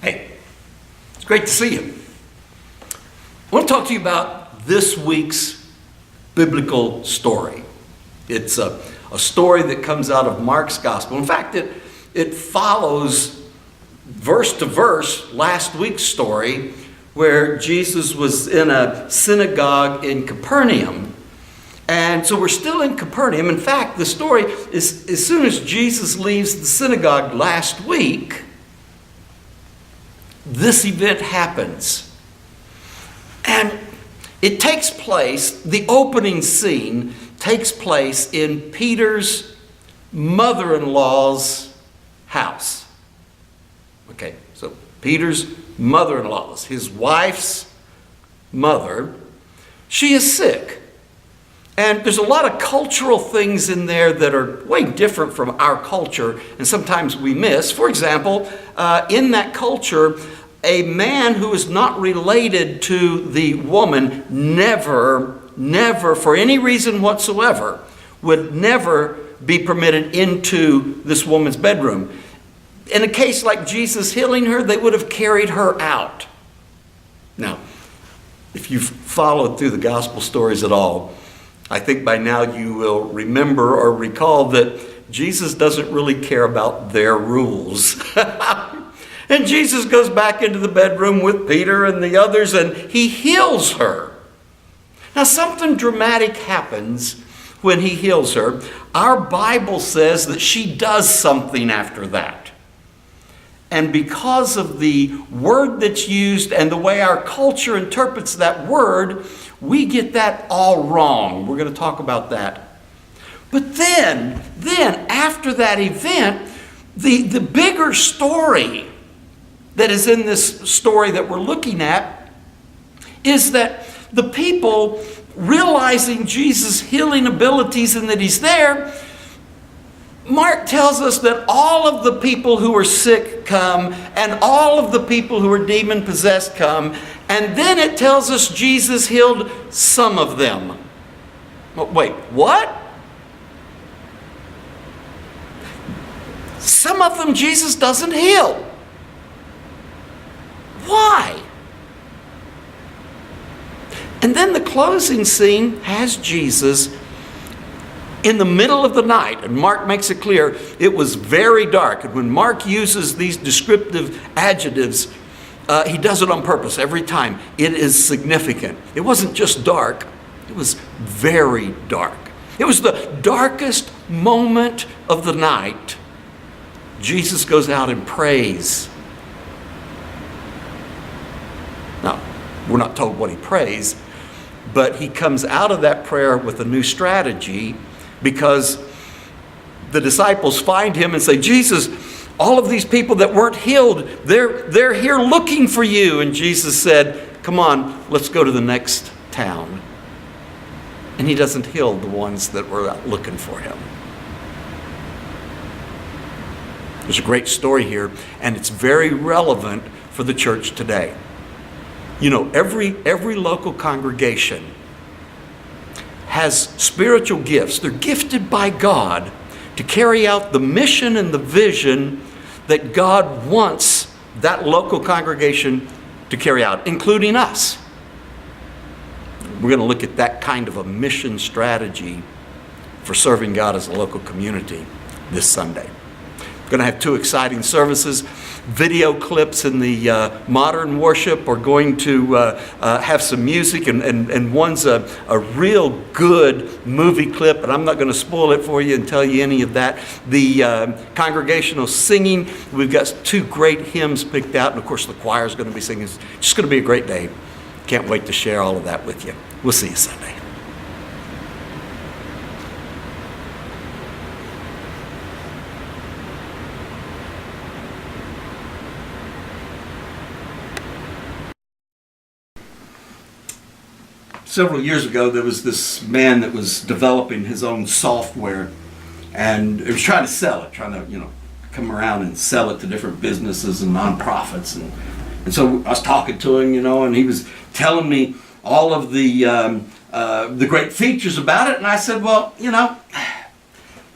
Hey, it's great to see you. I want to talk to you about this week's biblical story. It's a story that comes out of Mark's gospel. In fact, it follows verse to verse last week's story where Jesus was in a synagogue in Capernaum. And so we're still in Capernaum. In fact, the story is as soon as Jesus leaves the synagogue last week, this event happens. And it takes place, the opening scene takes place in Peter's mother-in-law's house. Okay, so Peter's mother-in-law's, his wife's mother, she is sick. And there's a lot of cultural things in there that are way different from our culture, and sometimes we miss. For example, in that culture, a man who is not related to the woman never, for any reason whatsoever, would never be permitted into this woman's bedroom. In a case like Jesus healing her, they would have carried her out. Now, if you've followed through the gospel stories at all, I think by now you will remember or recall that Jesus doesn't really care about their rules. And Jesus goes back into the bedroom with Peter and the others, and he heals her. Now, something dramatic happens when he heals her. Our Bible says that she does something after that. And because of the word that's used and the way our culture interprets that word, we get that all wrong. We're going to talk about that. But then after that event, the bigger story that is in this story that we're looking at is that the people, realizing Jesus' healing abilities and that he's there, Mark tells us that all of the people who are sick come, and all of the people who are demon-possessed come, and then it tells us Jesus healed some of them. Wait, what? Some of them Jesus doesn't heal. Why? And then the closing scene has Jesus in the middle of the night, and Mark makes it clear it was very dark. And when Mark uses these descriptive adjectives, he does it on purpose every time. It is significant. It wasn't just dark, it was very dark. It was the darkest moment of the night. Jesus goes out and prays. Now, we're not told what he prays, but he comes out of that prayer with a new strategy, because the disciples find him and say, Jesus, all of these people that weren't healed, they're here looking for you. And Jesus said, come on, let's go to the next town. And he doesn't heal the ones that were out looking for him. There's a great story here, and it's very relevant for the church today. You know, every local congregation has spiritual gifts. They're gifted by God to carry out the mission and the vision that God wants that local congregation to carry out, including us. We're going to look at that kind of a mission strategy for serving God as a local community this Sunday. We're going to have two exciting services. Video clips in the modern worship are going to have some music, and one's a real good movie clip, and I'm not going to spoil it for you and tell you any of that. The congregational singing, we've got two great hymns picked out, and of course the choir is going to be singing. It's just going to be a great day. Can't wait to share all of that with you. We'll see you Sunday. Several years ago, there was this man that was developing his own software, and he was trying to sell it, trying to, come around and sell it to different businesses and nonprofits. And so I was talking to him, and he was telling me all of the great features about it. And I said, well,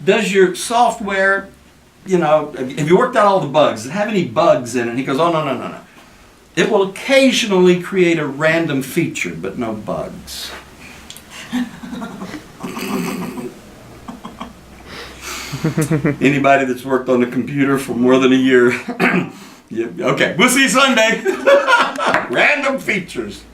does your software you know, have you worked out all the bugs? Does it have any bugs in it? And he goes, oh, no. It will occasionally create a random feature, but no bugs. Anybody that's worked on a computer for more than a year? Yeah, okay, we'll see you Sunday. Random features.